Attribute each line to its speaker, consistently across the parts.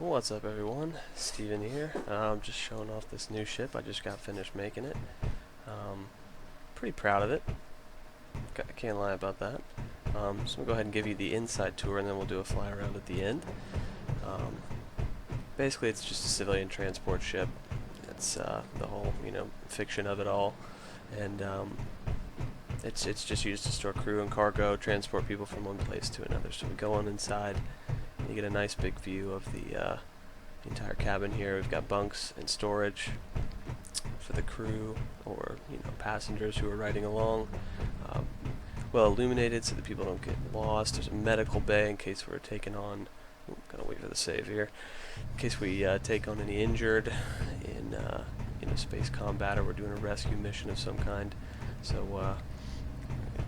Speaker 1: What's up, everyone? Steven here. I'm just showing off this new ship. I just got finished making it. Pretty proud of it. I can't lie about that. So I'm going to go ahead and give you the inside tour, and then we'll do a fly around at the end. Um, Basically, it's just a civilian transport ship. That's the whole, fiction of it all. And it's just used to store crew and cargo, transport people from one place to another. So we go on inside. You get a nice big view of the entire cabin here. We've got bunks and storage for the crew or passengers who are riding along. Well illuminated so that people don't get lost. There's a medical bay in case we're taking on. Gotta wait for the save here. In case we take on any injured in space combat, or we're doing a rescue mission of some kind. So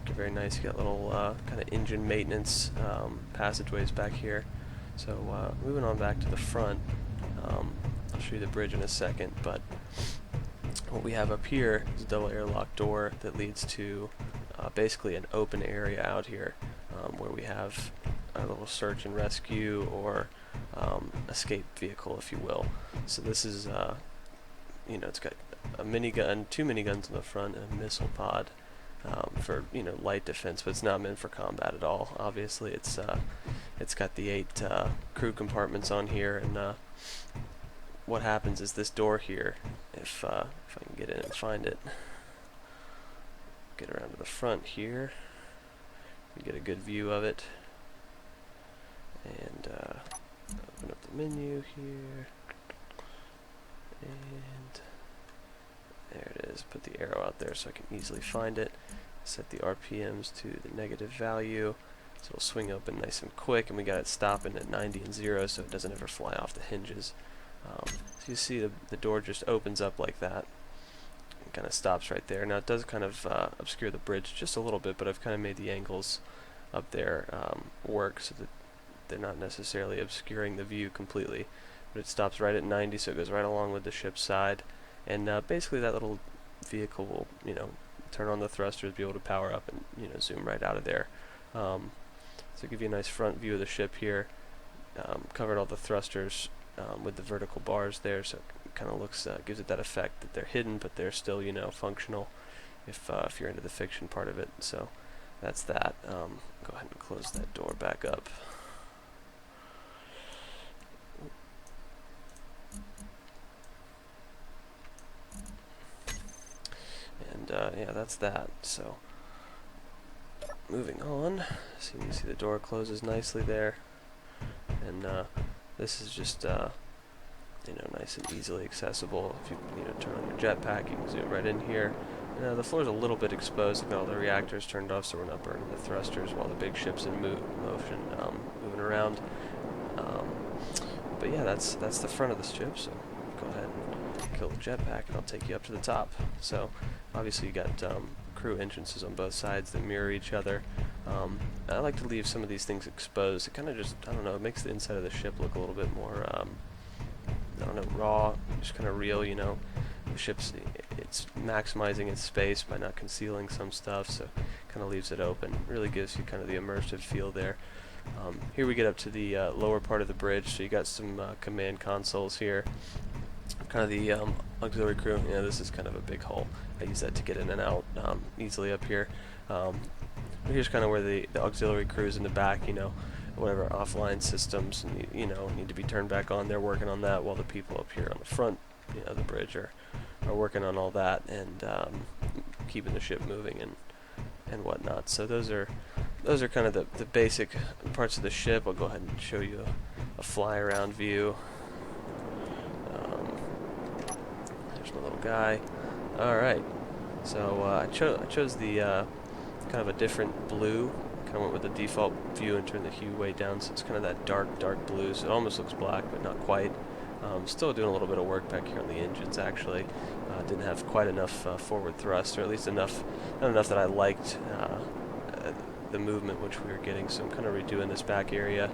Speaker 1: very nice. You got little kind of engine maintenance passageways back here. So moving on back to the front, I'll show you the bridge in a second, but what we have up here is a double airlock door that leads to basically an open area out here where we have our little search and rescue or escape vehicle, if you will. So this is, it's got a minigun, two miniguns in the front, and a missile pod. For light defense, but it's not meant for combat at all. Obviously, it's got the 8 crew compartments on here, and what happens is this door here, if I can get in and find it, get around to the front here, you get a good view of it, and open up the menu here, and there it is. Put the arrow out there so I can easily find it. Set the RPMs to the negative value, so it'll swing open nice and quick, and we got it stopping at 90 and 0 so it doesn't ever fly off the hinges. So you see the door just opens up like that and kind of stops right there. Now it does kind of obscure the bridge just a little bit, but I've kind of made the angles up there work so that they're not necessarily obscuring the view completely. But it stops right at 90, so it goes right along with the ship's side. And basically that little vehicle will, turn on the thrusters, be able to power up and, zoom right out of there. So give you a nice front view of the ship here. Covered all the thrusters with the vertical bars there, so it kind of looks, gives it that effect that they're hidden, but they're still, functional if you're into the fiction part of it. So that's that. Go ahead and close that door back up. And yeah, that's that. So moving on, so you see the door closes nicely there, and this is just nice and easily accessible. If you turn on your jetpack, you can zoom right in here. The floor is a little bit exposed. I've got all the reactors turned off, so we're not burning the thrusters while the big ship's in motion, moving around. But yeah, that's the front of the ship. So go ahead and kill the jetpack, and I'll take you up to the top. So obviously you got crew entrances on both sides that mirror each other. I like to leave some of these things exposed. It kind of just, I don't know, it makes the inside of the ship look a little bit more, I don't know, raw, just kind of real, The ship's, it's maximizing its space by not concealing some stuff, so kind of leaves it open. Really gives you kind of the immersive feel there. Here we get up to the lower part of the bridge, so you got some command consoles here. Kind of the auxiliary crew. This is kind of a big hull. I use that to get in and out easily up here. Here's kind of where the auxiliary crews in the back, whatever offline systems need to be turned back on. They're working on that, while the people up here on the front, the bridge are working on all that and keeping the ship moving and whatnot. So those are kind of the basic parts of the ship. I'll go ahead and show you a fly around view. There's my little guy. Alright, so I chose the kind of a different blue. Kind of went with the default view and turned the hue way down, so it's kind of that dark blue. So it almost looks black, but not quite. Still doing a little bit of work back here on the engines, actually. Didn't have quite enough forward thrust, or at least not enough that I liked the movement which we were getting, so I'm kind of redoing this back area.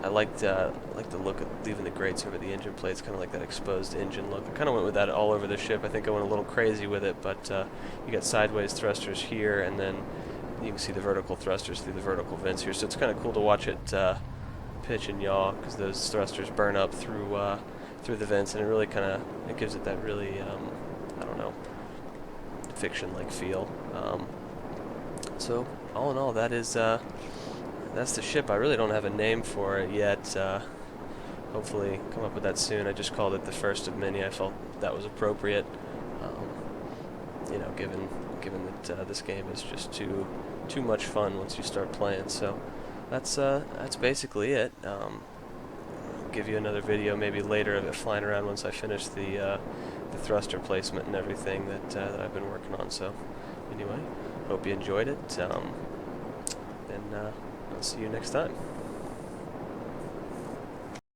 Speaker 1: I liked the look of leaving the grates over the engine plates, kind of like that exposed engine look. I kind of went with that all over the ship. I think I went a little crazy with it, but you got sideways thrusters here, and then you can see the vertical thrusters through the vertical vents here, so it's kind of cool to watch it pitch and yaw, because those thrusters burn up through the vents, and it really it gives it that really I don't know, fiction-like feel. So all in all, that's the ship. I really don't have a name for it yet. Hopefully come up with that soon. I just called it the first of many. I felt that was appropriate. You know, given that this game is just too much fun once you start playing. So that's basically it. I'll give you another video maybe later of it flying around once I finish the thruster placement and everything that I've been working on. So anyway, hope you enjoyed it, and I'll see you next time.